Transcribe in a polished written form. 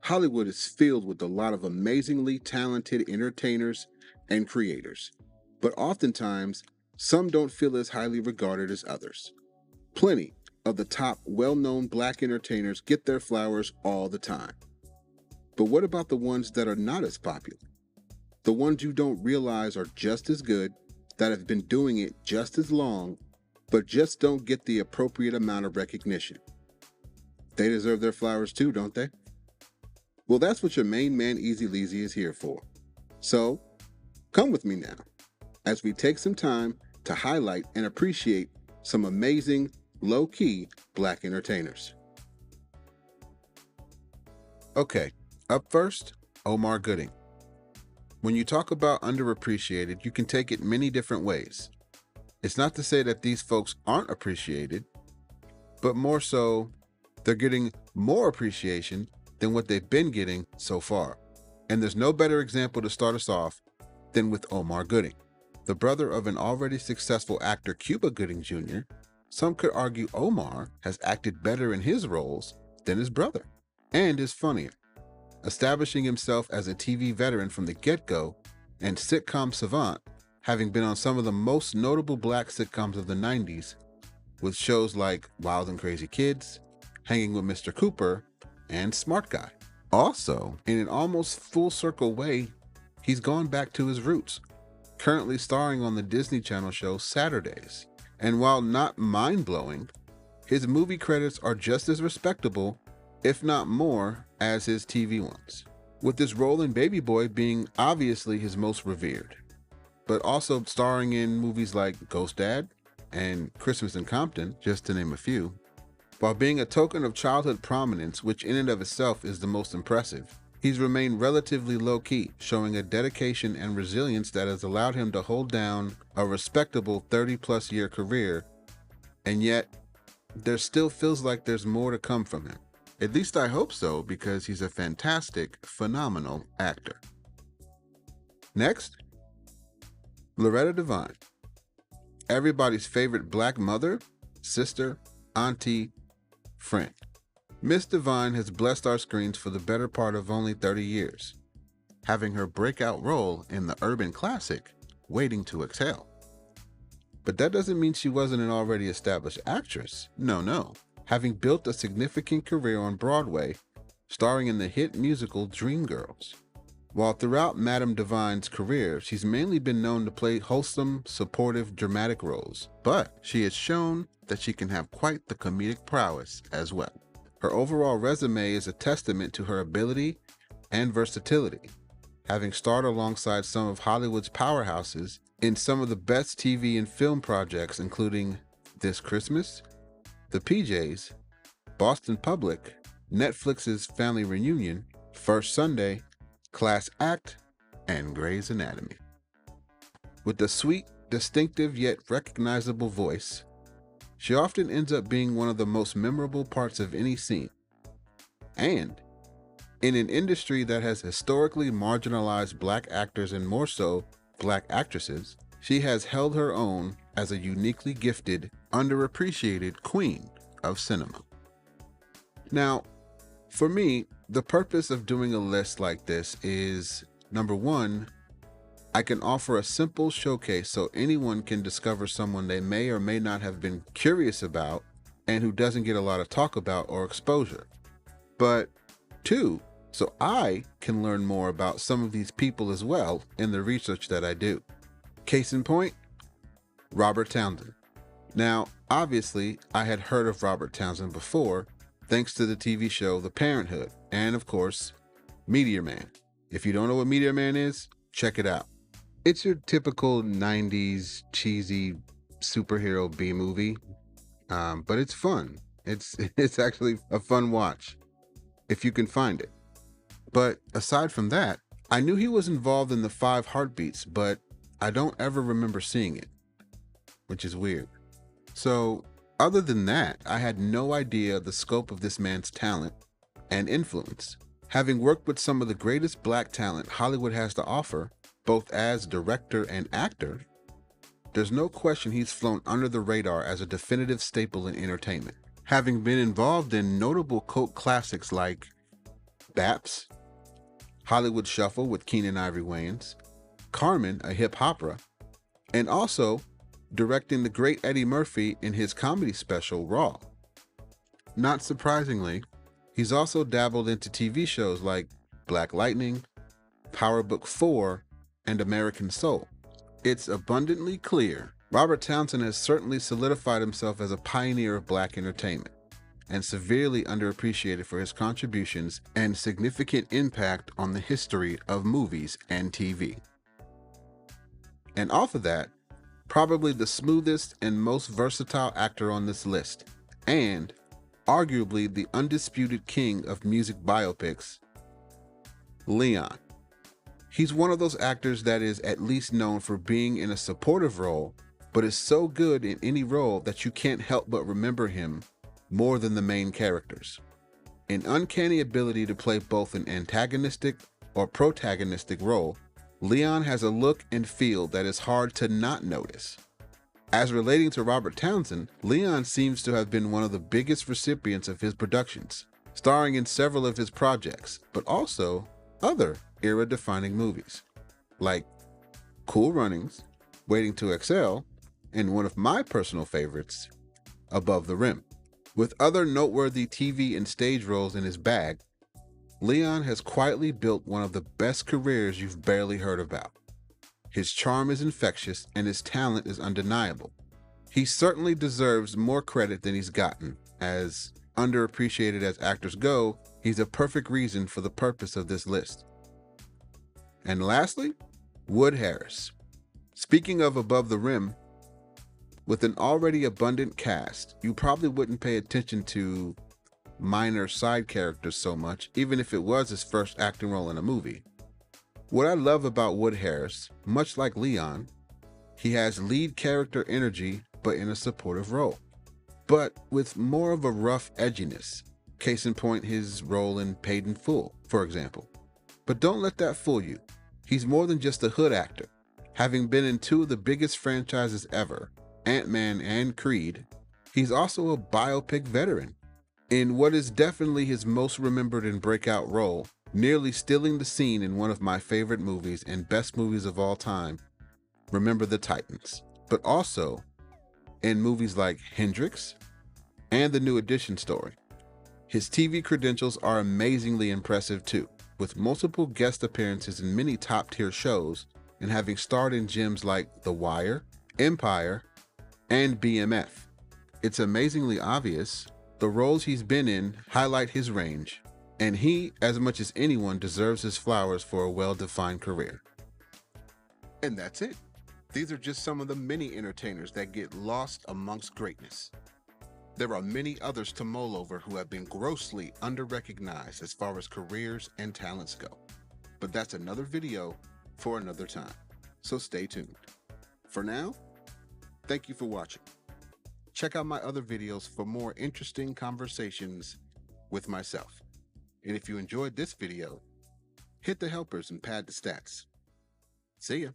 Hollywood is filled with a lot of amazingly talented entertainers and creators, but oftentimes, some don't feel as highly regarded as others. Plenty of the top well-known black entertainers get their flowers all the time. But what about the ones that are not as popular? The ones you don't realize are just as good, that have been doing it just as long, but just don't get the appropriate amount of recognition. They deserve their flowers too, don't they? Well, that's what your main man Easy Leezy is here for. So, come with me now, as we take some time to highlight and appreciate some amazing, low-key black entertainers. Okay, up first, Omargooding. When you talk about underappreciated, you can take it many different ways. It's not to say that these folks aren't appreciated, but more so, they're getting more appreciation than what they've been getting so far. And there's no better example to start us off than with Omargooding. The brother of an already successful actor, Cuba Gooding Jr., some could argue Omar has acted better in his roles than his brother, and is funnier, establishing himself as a TV veteran from the get-go and sitcom savant, having been on some of the most notable black sitcoms of the 90s, with shows like Wild and Crazy Kids, Hanging with Mr. Cooper, and Smart Guy. Also, in an almost full circle way, he's gone back to his roots, currently starring on the Disney Channel show Saturdays. And while not mind-blowing, his movie credits are just as respectable, if not more, as his TV ones, with this role in Babyboy being obviously his most revered, but also starring in movies like Ghost Dad and Christmas in Compton, just to name a few, while being a token of childhood prominence, which in and of itself is the most impressive. He's remained relatively low-key, showing a dedication and resilience that has allowed him to hold down a respectable 30-plus year career, and yet there still feels like there's more to come from him. At least I hope so, because he's a fantastic, phenomenal actor. Next, Lorettadevine. Everybody's favorite black mother, sister, auntie, friend. Miss Devine has blessed our screens for the better part of only 30 years, having her breakout role in the urban classic, Waiting to Exhale. But that doesn't mean she wasn't an already established actress. No. Having built a significant career on Broadway, starring in the hit musical Dreamgirls. While throughout Madame Devine's career, she's mainly been known to play wholesome, supportive, dramatic roles, but she has shown that she can have quite the comedic prowess as well. Her overall resume is a testament to her ability and versatility, having starred alongside some of Hollywood's powerhouses in some of the best TV and film projects, including This Christmas, The PJs, Boston Public, Netflix's Family Reunion, First Sunday, Class Act, and Grey's Anatomy. With a sweet, distinctive yet recognizable voice, she often ends up being one of the most memorable parts of any scene. And in an industry that has historically marginalized black actors and more so black actresses, she has held her own as a uniquely gifted, underappreciated queen of cinema. Now, for me, the purpose of doing a list like this is, number one, I can offer a simple showcase so anyone can discover someone they may or may not have been curious about and who doesn't get a lot of talk about or exposure. But two, so I can learn more about some of these people as well in the research that I do. Case in point, Robert Townsend. Now, obviously, I had heard of Robert Townsend before, thanks to the TV show The Parenthood, and of course, Meteorman. If you don't know what Meteorman is, check it out. It's your typical 90s cheesy superhero B-movie, but it's fun. It's actually a fun watch, if you can find it. But aside from that, I knew he was involved in the Five Heartbeats, but I don't ever remember seeing it, which is weird. So, other than that, I had no idea the scope of this man's talent and influence. Having worked with some of the greatest black talent Hollywood has to offer, both as director and actor, there's no question he's flown under the radar as a definitive staple in entertainment. Having been involved in notable cult classics like Baps, Hollywood Shuffle with Keenan Ivory Wayans, Carmen, a hip opera, and also directing the great Eddie Murphy in his comedy special, Raw. Not surprisingly, he's also dabbled into TV shows like Black Lightning, Power Book 4, and American Soul. It's abundantly clear Robert Townsend has certainly solidified himself as a pioneer of black entertainment, and severely underappreciated for his contributions and significant impact on the history of movies and TV. And off of that, probably the smoothest and most versatile actor on this list, and arguably the undisputed king of music biopics, Leon. He's one of those actors that is at least known for being in a supportive role, but is so good in any role that you can't help but remember him more than the main characters. An uncanny ability to play both an antagonistic or protagonistic role, Leon has a look and feel that is hard to not notice. As relating to Robert Townsend, Leon seems to have been one of the biggest recipients of his productions, starring in several of his projects, but also other era-defining movies, like Cool Runnings, Waiting to Exhale, and one of my personal favorites, Above the Rim. With other noteworthy TV and stage roles in his bag, Leon has quietly built one of the best careers you've barely heard about. His charm is infectious and his talent is undeniable. He certainly deserves more credit than he's gotten, as underappreciated as actors go, he's a perfect reason for the purpose of this list. And lastly, Woodharris. Speaking of Above the Rim, with an already abundant cast, you probably wouldn't pay attention to minor side characters so much, even if it was his first acting role in a movie. What I love about Woodharris, much like Leon, he has lead character energy, but in a supportive role, but with more of a rough edginess. Case in point, his role in Paid in Full, for example. But don't let that fool you. He's more than just a hood actor. Having been in two of the biggest franchises ever, Ant-Man and Creed, he's also a biopic veteran. In what is definitely his most remembered and breakout role, nearly stealing the scene in one of my favorite movies and best movies of all time, Remember the Titans, but also in movies like Hendrix and The New Edition Story. His TV credentials are amazingly impressive too, with multiple guest appearances in many top-tier shows and having starred in gems like The Wire, Empire, and BMF. It's amazingly obvious the roles he's been in highlight his range, and he, as much as anyone, deserves his flowers for a well-defined career. And that's it. These are just some of the many entertainers that get lost amongst greatness. There are many others to mull over who have been grossly under-recognized as far as careers and talents go. But that's another video for another time, so stay tuned. For now, thank you for watching. Check out my other videos for more interesting conversations with myself. And if you enjoyed this video, hit the helpers and pad the stats. See ya.